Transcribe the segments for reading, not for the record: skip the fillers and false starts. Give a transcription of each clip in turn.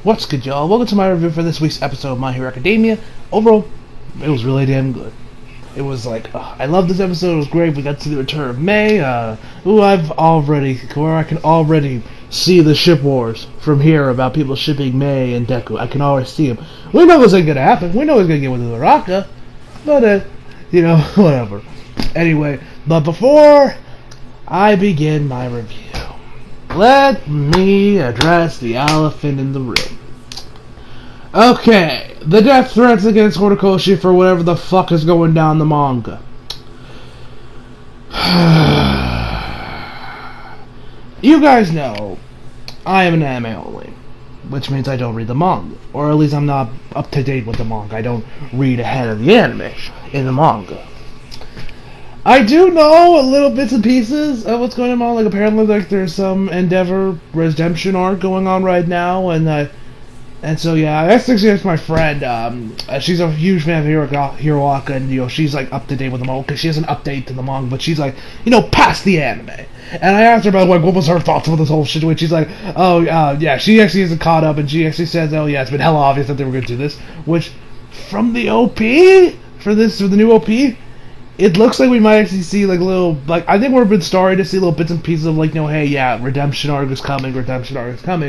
What's good, y'all? Welcome to my review for this week's episode of My Hero Academia. Overall, it was really damn good. It was like, I love this episode. It was great. We got to see the return of May. I can already see the ship wars from here about people shipping May and Deku. I can already see them. We know this ain't gonna happen. We know he's gonna get with Uraraka, but whatever. Anyway, but before I begin my review, let me address the elephant in the room. Okay, the death threats against Horikoshi for whatever the fuck is going down the manga. You guys know I am an anime only, which means I don't read the manga, or at least I'm not up to date with the manga. I don't read ahead of the anime in the manga. I do know a little bits and pieces of what's going on. Like, apparently, there's some Endeavor redemption arc going on right now, and so yeah, I asked my friend. She's a huge fan of Hiroaka, and she's like up to date with the manga because she has an update to the manga, but she's like past the anime. And I asked her about what was her thoughts about this whole situation. She's like, yeah, she actually isn't caught up, and she actually says, oh yeah, it's been hella obvious that they were going to do this. Which, from the OP for the new OP. It looks like we might actually see I think we've been starting to see little bits and pieces of hey, yeah, redemption arc is coming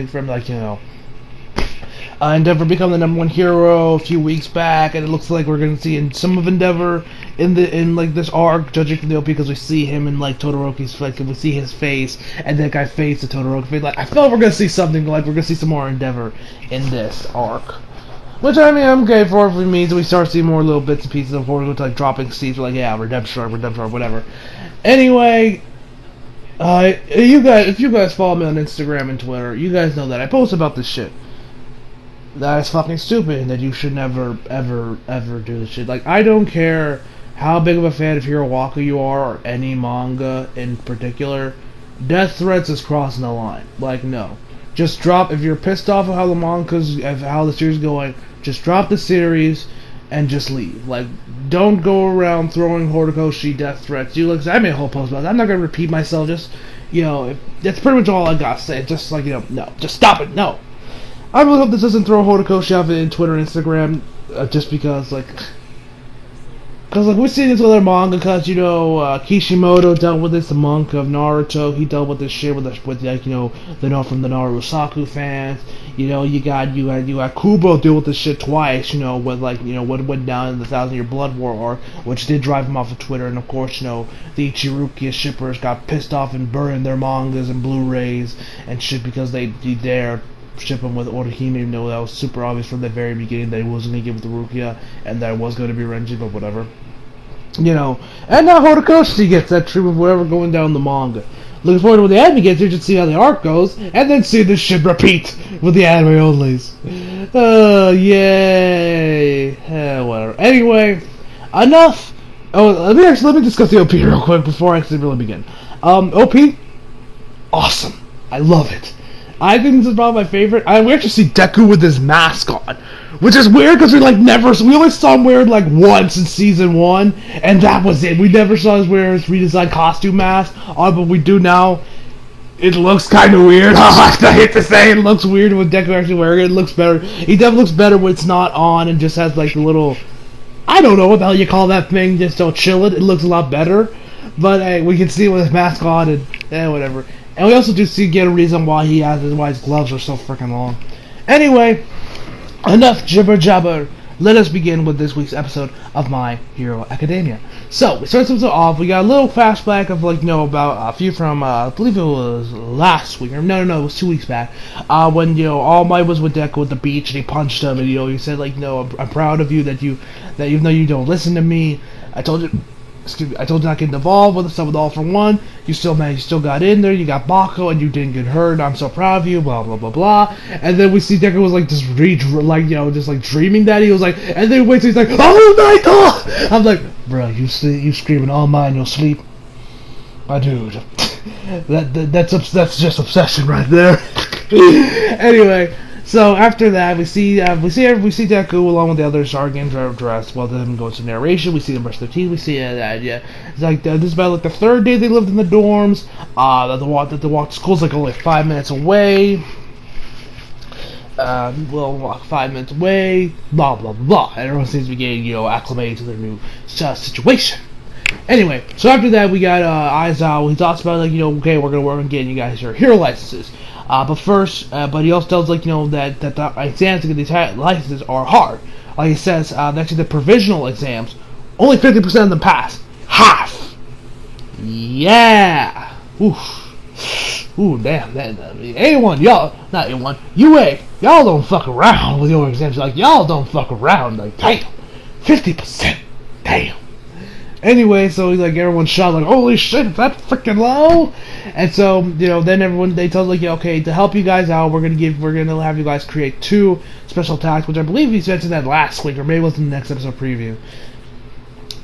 from Endeavor become the #1 hero a few weeks back, and it looks like we're gonna see some of Endeavor in this arc, judging from the OP, because we see him in Todoroki's face, and we see his face, and that guy face the Todoroki face. I feel like we're gonna see something we're gonna see some more Endeavor in this arc. Which, I mean, I'm okay for if it means we start seeing more little bits and pieces of Horikoshi, dropping seeds, yeah, redemption arc, whatever. Anyway, if you guys follow me on Instagram and Twitter, you guys know that I post about this shit. That is fucking stupid, and that you should never, ever, ever do this shit. I don't care how big of a fan of Hiroaka you are, or any manga in particular, death threats is crossing the line. No. Just drop, if you're pissed off of how the series is going, just drop the series and just leave. Don't go around throwing Horikoshi death threats. I made a whole post about that. I'm not gonna repeat myself. Just, that's pretty much all I gotta say. Just no, just stop it. No. I really hope this doesn't throw Horikoshi off in Twitter and Instagram, just because, we've seen this with other manga, Kishimoto dealt with this, the monk of Naruto, he dealt with this shit from the Narusaku fans. You got Kubo deal with this shit twice, with what went down in the 1,000-Year Blood War arc, which did drive him off of Twitter, and of course, the Ichirukia shippers got pissed off and burned their mangas and Blu-rays and shit because they dared ship him with Orihime, even though that was super obvious from the very beginning that he wasn't going to give it to Rukia, and that it was going to be Renji, but whatever. And now Horikoshi gets that treatment of whatever going down the manga. Looking forward to when the anime gets here to see how the arc goes, and then see this shit repeat with the anime onlys. Yay. Whatever. Anyway, enough. Let me discuss the OP real quick before I actually really begin. OP, awesome. I love it. I think this is probably my favorite. We actually see Deku with his mask on, which is weird because we only saw him wear it once in season 1, and that was it. We never saw him wear his redesigned costume mask on, but we do now. It looks kind of weird. I hate to say it looks weird with Deku actually wearing it. It looks better. He definitely looks better when it's not on and just has the little, I don't know what the hell you call that thing. Just don't chill it. It looks a lot better. But hey, we can see it with his mask on and whatever. And we also do get a reason why his gloves are so freaking long. Anyway, enough jibber jabber. Let us begin with this week's episode of My Hero Academia. So, we start this episode off. We got a little flashback of about a few from I believe it was last week. No, it was 2 weeks back. When All Might was with Deku at the beach and he punched him, and he said I'm proud of you that even though you don't listen to me, I told you not to get involved with stuff with All For One. You still got in there. You got Bako, and you didn't get hurt. I'm so proud of you. Blah blah blah blah. And then we see Deku was just dreaming that he was and then wait till he's oh my god! I'm bro, you screaming All Might in your sleep, my dude. That's just obsession right there. Anyway. So after that, we see Deku along with the other Sargans dressed. Well, then goes to narration. We see them brush their teeth. We see that it's this is about the third day they lived in the dorms. That the walk to school's only 5 minutes away. We'll walk 5 minutes away, blah blah blah. And everyone seems to be getting, acclimated to their new situation. Anywai, so after that we got Aizawa. He talks about okay, we're gonna work on getting you guys your hero licenses. But he also tells that the exams to get these licenses are hard. Like he says, actually the provisional exams, only 50% of them pass. Half. Yeah. Oof. Ooh, damn, A1, y'all, not A1, UA, y'all don't fuck around with your exams. Like, y'all don't fuck around. Like, damn, 50%, damn. Anyway, so he's like, everyone's shocked, like, holy shit, is that freaking low? And so, then they tell us, okay, to help you guys out, we're gonna have you guys create 2 special attacks, which I believe he mentioned that last week, or maybe it was in the next episode preview.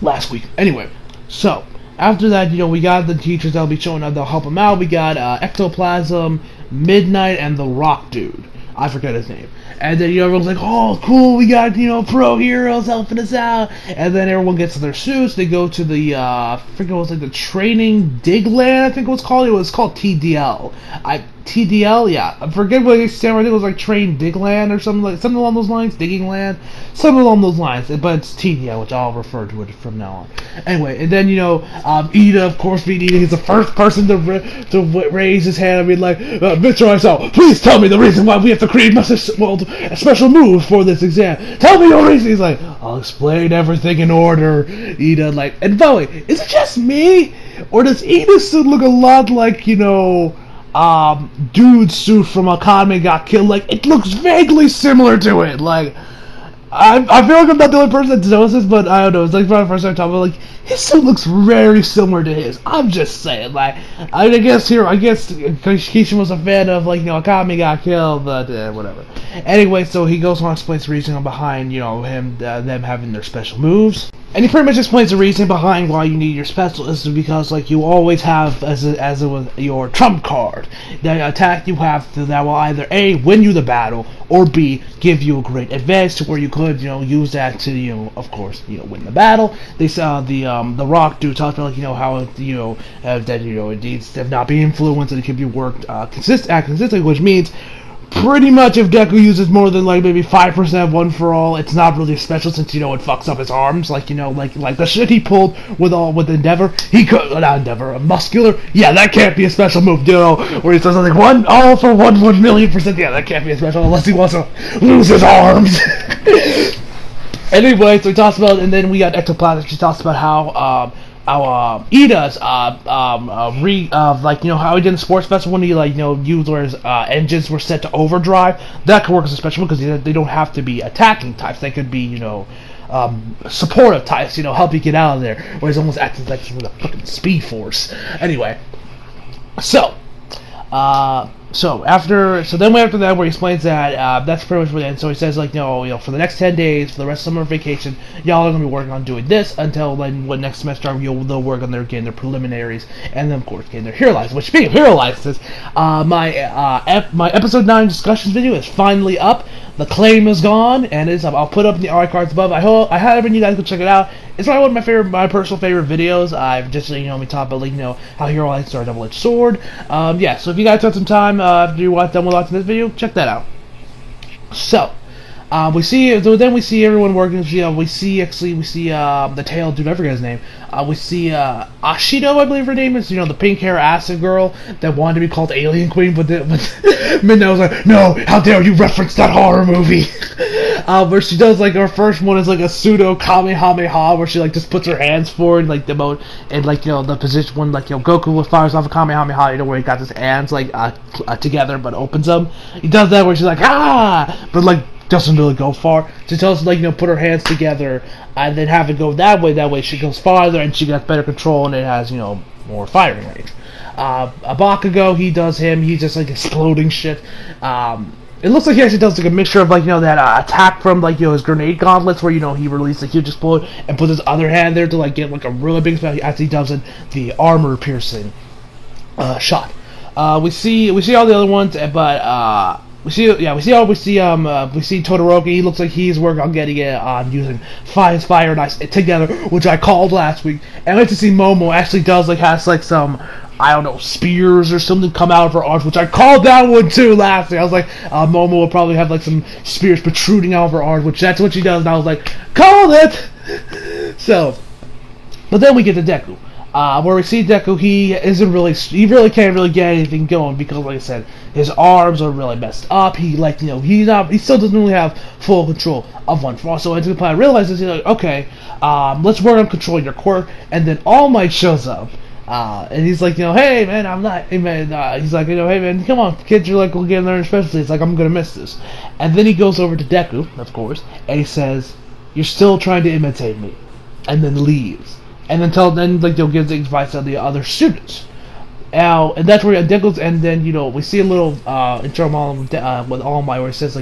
Last week. Anyway, so after that, we got the teachers that'll be showing up, they'll help them out. We got Ectoplasm, Midnight, and the Rock Dude. I forget his name. And then everyone's like, oh, cool, we got, pro heroes helping us out. And then everyone gets their suits. They go to the, I forget what it was, like the training Digland, I think it was called. It was called TDL. TDL, yeah. I forget what it stands for. I think it was like Train Digland or something along those lines. Digging Land. Something along those lines. But it's TDL, which I'll refer to it from now on. Anyway, and then, Ida, of course, being Ida, he's the first person to raise his hand and be like, Mr. Aizawa, please tell me the reason why we have to create special moves for this exam. Tell me your reason. He's like, I'll explain everything in order. Ida, and by the way, is it just me? Or does Ida's suit look a lot like, dude's suit from Akame Got Killed? Like, it looks vaguely similar to it. Like, I feel like I'm not the only person that knows this, but I don't know. It's like the first time talking about, his suit looks very similar to his. I'm just saying, I guess Kishin was a fan of, Akame Got Killed, but whatever. Anyway, so he goes on to explain the reason behind, them having their special moves. And he pretty much explains the reason behind why you need your specialist is because, you always have, as it was your trump card, the attack you have that will either A, win you the battle, or B, give you a great advantage to where you could, use that to, of course, win the battle. They saw the Rock Dude talked about, how, that, it needs to not be influenced and it can be worked consistently, which means pretty much if Deku uses more than maybe 5% of One For All, it's not really special since it fucks up his arms. Like the shit he pulled with Endeavor, he could not Endeavor, Muscular. Yeah, that can't be a special move, where he says something 1 all for 1,000,000%. Yeah, that can't be a special unless he wants to lose his arms. Anyway, so he talks about, and then we got Ectoplasm. She talks about how Ida's how he did in Sports Festival when he users engines were set to overdrive. That could work as a special move because they don't have to be attacking types. They could be supportive types. Help you get out of there. Whereas almost acting like a fucking Speed Force. Anyway, so then after that, where he explains that that's pretty much what it ends. So he says for the next 10 days, for the rest of summer vacation, y'all are gonna be working on doing this until next semester they'll work on getting their preliminaries and then of course getting their hero license. Which, speaking of hero licenses, my episode 9 discussions video is finally up. The claim is gone and it's up. I'll put up in the art cards above. I have you guys go check it out. It's probably one of my personal favorite videos. I've just we talk about how hero licenses are a double-edged sword. Yeah. So if you guys have some time after you done watching this video, check that out. So. We see everyone working. We see the tail dude. I forget his name. We see Ashido, I believe her name is. The pink hair acid girl that wanted to be called Alien Queen, but Midnight was like, no, how dare you reference that horror movie? Where she does her first one is a pseudo Kamehameha, where she just puts her hands forward the mode and the position when Goku fires off a Kamehameha, where he got his hands together but opens them. He does that where she's like but doesn't really go far. She tells us put her hands together and then have it go that way. That way she goes farther and she gets better control and it has more firing range. Bakugo, he does him. He's just exploding shit. It looks like he actually does a mixture of that attack from his grenade gauntlets where he released a huge explode and puts his other hand there to get a really big spell as he does the armor piercing shot. We see all the other ones, but we see Todoroki. He looks like he's working on getting it on using fire and ice together, which I called last week. And I like to see Momo actually does has some, I don't know, spears or something come out of her arms, which I called that one too last week. I was like, Momo will probably have some spears protruding out of her arms, which that's what she does. And I was like, called it. So, but then we get to Deku. Where we see Deku, he really can't really get anything going because, like I said, his arms are really messed up. He still doesn't really have full control of One For All. So Enter the Planet realizes, okay, let's work on controlling your quirk. And then All Might shows up, and he's like, hey man, he's like, hey man, come on, kids, you're we'll get learning specialty. It's like, I'm gonna miss this. And then he goes over to Deku, of course, and he says, you're still trying to imitate me, and then leaves. And then they'll give the advice to the other students. And that's where Deku, and then we see a little intro monologue with All Might where it says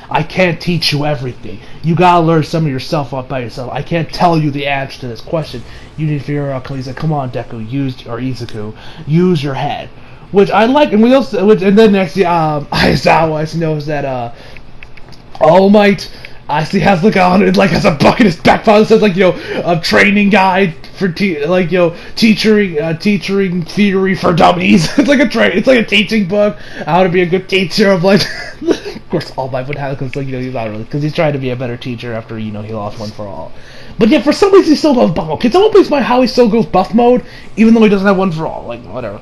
I can't teach you everything. You gotta learn some of yourself up by yourself. I can't tell you the answer to this question. You need to figure out. He's like, come on, Deku, Izuku, use your head, which I like. And and then next, Aizawa knows that All Might. I see has on it has a book in his back pocket that says a training guide for teaching theory for dummies. It's like a teaching book how to be a good teacher of of course All Might would have it because he's not really, because he's trying to be a better teacher after he lost One For All. But yeah, for some reason he still goes buff mode. Can someone please mind how he still goes buff mode even though he doesn't have One For All? Whatever.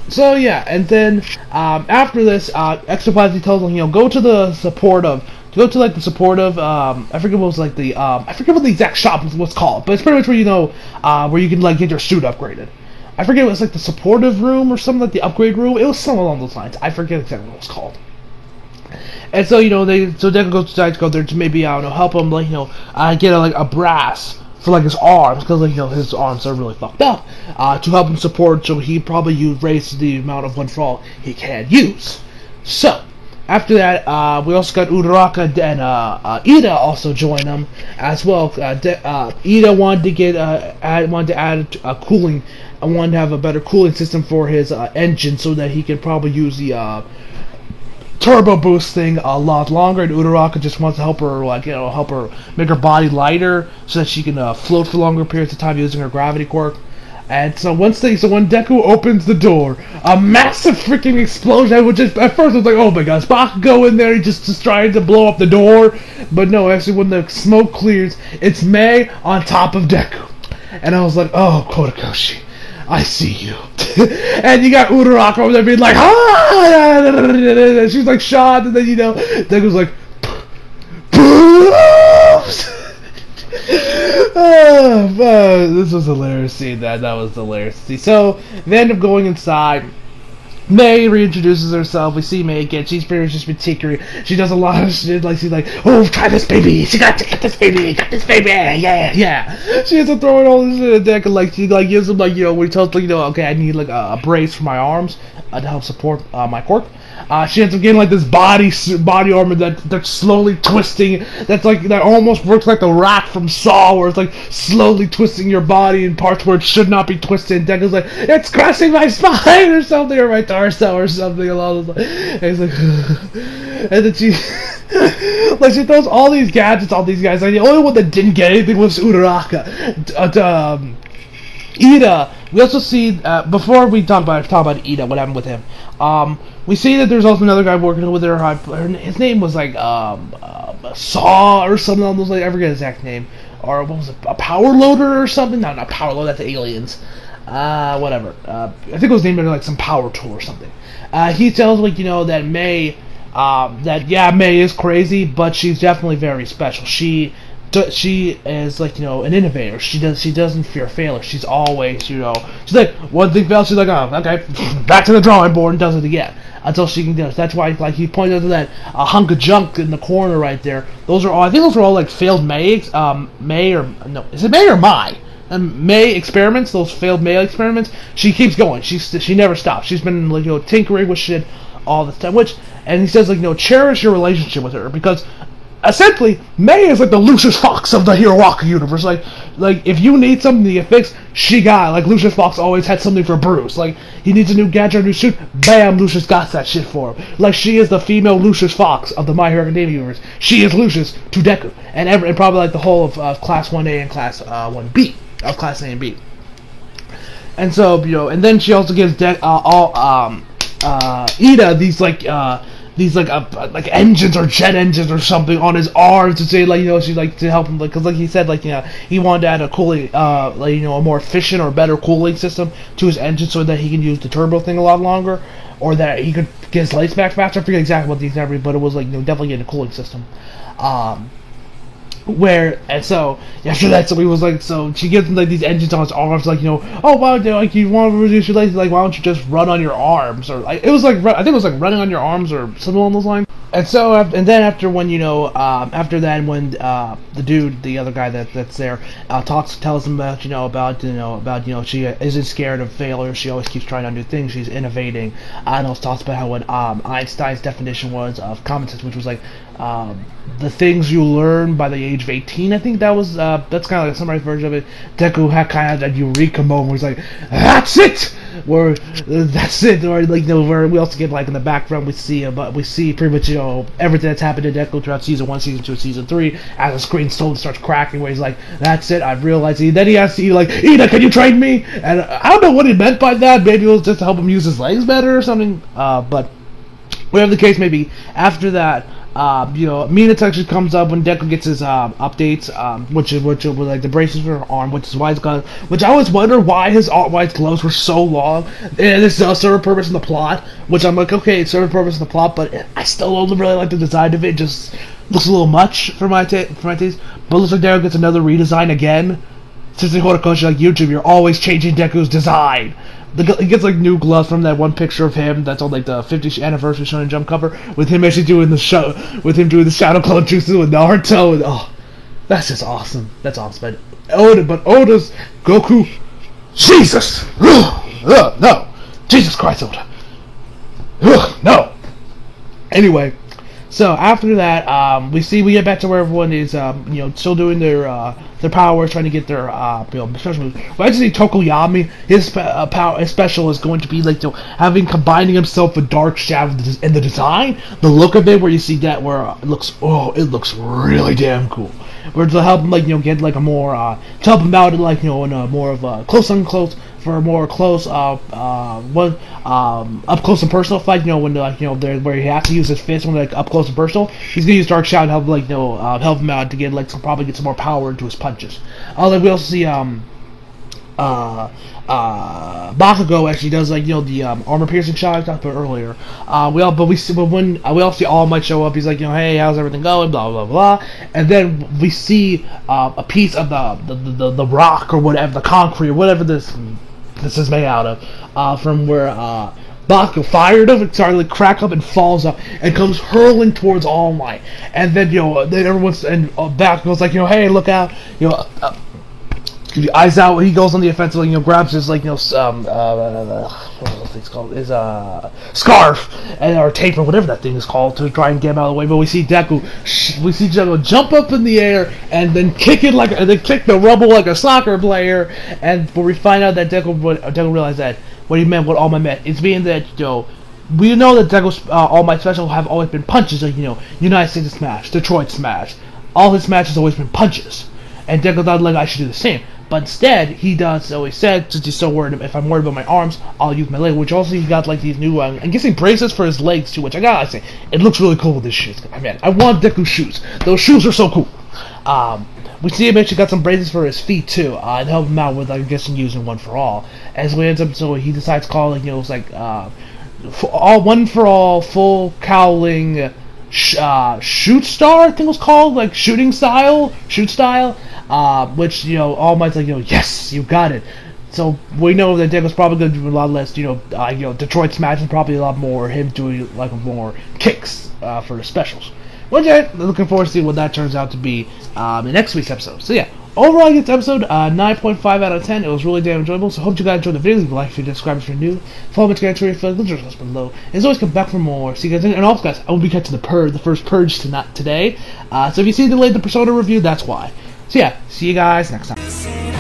So yeah, and then after this, Exoplasty tells him go to the supportive. I forget what the exact shop was called, but it's pretty much where where you can get your suit upgraded. I forget, it was the supportive room or something, the upgrade room. It was something along those lines. I forget exactly what it was called. And so Deku decides to go there to maybe help him get a brass for his arms, because his arms are really fucked up, to help him support, so he probably raise the amount of One For All he can use. So after that, we also got Uraraka and Ida also join them as well. Ida wanted to add cooling. I wanted to have a better cooling system for his engine so that he could probably use the turbo boost thing a lot longer. And Uraraka just wants to help her, help her make her body lighter so that she can float for longer periods of time using her gravity quirk. And so when Deku opens the door, a massive freaking explosion, which at first I was like, oh my god, is Bakugo in there? He just trying to blow up the door? But no, actually when the smoke clears, it's Mei on top of Deku. And I was like, oh, Kotokoshi, I see you. And you got Uraraka over there being like, ah! And she's shot, and then Deku's like, boobs! This was a hilarious scene. That was hilarious to see. So they end up going inside. Mei reintroduces herself. We see Mei again. She's pretty much just been tinkering. She does a lot of shit. She's like, oh, try this baby. She got to get this baby. Got this baby. Yeah. She ends up throwing all this shit at Deck, and she gives him when he tells okay, I need a brace for my arms to help support my quirk. She ends up getting this body armor that's slowly twisting. That almost works like the rack from Saw, where it's slowly twisting your body in parts where it should not be twisted. And Deku's like, it's crushing my spine or something, or my torso or something along those lines. And he's like, and then she she throws all these gadgets on these guys. The only one that didn't get anything was Uraraka. Ida. We also see before we talk about Ida, what happened with him. We see that there's also another guy working with her. His name was Saw or something along those lines. I forget his exact name. Or what was it? A power loader or something? No, not power loader. That's aliens. Whatever. I think it was named some power tool or something. He tells that Mei, Mei is crazy, but she's definitely very special. She is an innovator. She doesn't fear failure. She's always she's like, one thing fails, she's like, oh, okay, back to the drawing board and does it again until she can do it. That's why he pointed out to that hunk of junk in the corner right there. Those are all failed Mei is it Mei or Mai? Mei experiments, those failed Mei experiments. She keeps going. She never stops. She's been tinkering with shit all the time. And he says cherish your relationship with her, because essentially, Mei is the Lucius Fox of the Hiroaka universe. like, if you need something to get fixed, she got it. Like, Lucius Fox always had something for Bruce. Like, he needs a new gadget or a new suit, bam, Lucius got that shit for him. Like, she is the female Lucius Fox of the My Hero Academia universe. She is Lucius to Deku. And probably, like, the whole of Class 1A and Class 1B. Of Class A and B. And so, and then she also gives Ida these engines or jet engines or something on his arms to say, like, she's like to help him, like, because, like he said, like, he wanted to add a cooling, a more efficient or better cooling system to his engine so that he can use the turbo thing a lot longer, or that he could get his lights back faster. I forget exactly what these are, but it was, like, definitely getting a cooling system. So after that, so he was like, so she gives him, like, these engines on his arms, like, oh wow, like, you want to reduce your legs, like, why don't you just run on your arms, or like, it was like, I think it was like running on your arms or something along those lines. And so, and then after when after that, when the dude, the other guy that's there, tells him about she isn't scared of failure. She always keeps trying out new things. She's innovating. And also talks about how what Einstein's definition was of common sense, which was like the things you learn by the age of 18. I think that was that's kind of like a summarized version of it. Deku had kind of that eureka moment where he's like, "That's it!" Or that's it, or like where we also get, like, in the background we see pretty much everything that's happened to Deku throughout season 1, season 2, season 3 as the screen slowly starts cracking, where he's like, "That's it, I've realized." Then he asks you, like, "Ida, can you train me?" And I don't know what he meant by that. Maybe it was just to help him use his legs better or something. But whatever the case may be, after that, Mina actually comes up when Deku gets his updates, which is like the braces for her arm, which is why it's got. Which I always wonder why his gloves were so long. And this serve a purpose in the plot, which I'm like, okay, it served a purpose in the plot, but I still don't really like the design of it. It just looks a little much for my taste. But it looks like Deku gets another redesign again. Since the Horikoshi, like YouTube, you're always changing Deku's design. He gets, like, new gloves from that one picture of him that's on, like, the 50th anniversary Shonen Jump cover, with him actually doing the Shadow Clone Jutsu with Naruto, and that's just awesome. That's awesome. But Oda's Goku, Jesus, no, Jesus Christ, Oda, no. Anyway, so after that, we get back to where everyone is, still doing their powers, trying to get their, special moves. We actually see Tokoyami, his special is going to be, like, combining himself with Dark Shadow, and the design, the look of it, where you see that, where it looks really damn cool. Where to help him, like, get, like, a more, to help him out, like, in a more of a close, for a more close, up close and personal fight, when, like, where he has to use his fist when, like, up close and personal, he's gonna use Dark Shadow to help, like, help him out to get, like, probably get some more power into his punches. Like, we also see, Bakugo actually does, like, the armor piercing shot I talked about earlier. We also see All Might show up. He's like, hey, how's everything going? Blah blah blah. And then we see a piece of the rock or whatever, the concrete or whatever this is made out of, from where Bakugo fired up and started to crack up and falls up and comes hurling towards All Might. And then then everyone's Bakugo's like, hey, look out, eyes out. He goes on the offensive, grabs his, like, what are those things called? His scarf or tape or whatever that thing is called, to try and get him out of the way. But we see Deku jump up in the air and then kick the rubble like a soccer player. And but we find out that Deku realized that what he meant, what All Might meant, is being that we know that Deku's All Might special have always been punches, like United States Smash, Detroit Smash. All his matches always been punches, and Deku thought, like, I should do the same. But instead, he does, so he said, since he's so worried, if I'm worried about my arms, I'll use my leg, which also he got, like, these new, I'm guessing bracelets for his legs, too, which I gotta say, it looks really cool with this shit. I mean, I want Deku's shoes. Those shoes are so cool. We see him actually got some bracelets for his feet, too, and help him out with, I'm guessing, using One For All. As we ends up, so he decides to call, it's like, One For All, full cowling, shoot star, I think it was called, like, shoot style, which, All Might's like, yes, you got it. So we know that Deku's probably going to do a lot less, Detroit Smash is probably a lot more him doing, like, more kicks, for the specials. Which I'm looking forward to seeing what that turns out to be, in next week's episode. So yeah, overall, I get this episode 9.5 out of 10. It was really damn enjoyable. So hope you guys enjoyed the video. Leave a like if you subscribe if you're new. Follow me on Instagram, Twitter, Facebook, links are below. As always, come back for more. See you guys. And also, guys, I will be catching the first Purge today. So if you see the Persona review, that's why. So yeah, see you guys next time.